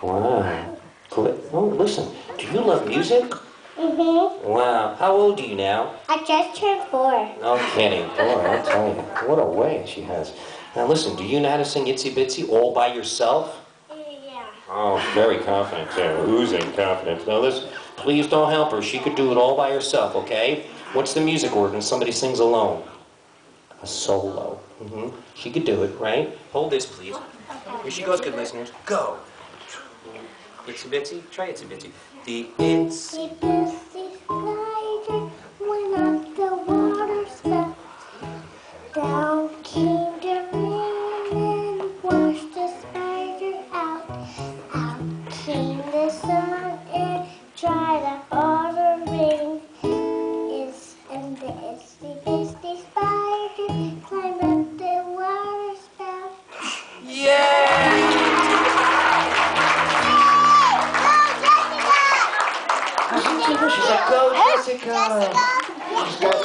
Wow. Oh, listen, do you love music? Mm-hmm. Wow. How old are you now? I just turned 4. No kidding. Boy, I'll tell you. What a way she has. Now listen, do you know how to sing Itsy Bitsy all by yourself? Yeah. Oh, very confident there. Oozing confidence. Now listen, please don't help her. She could do it all by herself, okay? What's the music word when somebody sings alone? A solo. She could do it, right? Hold this, please. Here she goes, good listeners. Go. Itsy Bitsy. Try Itsy Bitsy. The Itsy bitsy spider went up the water spout. Down came the rain and washed the spider out. Out came the sun and dried up all the rain. And the itsy bitsy spider climbed up the water spout. Yeah! She's like, go, Jessica! She's got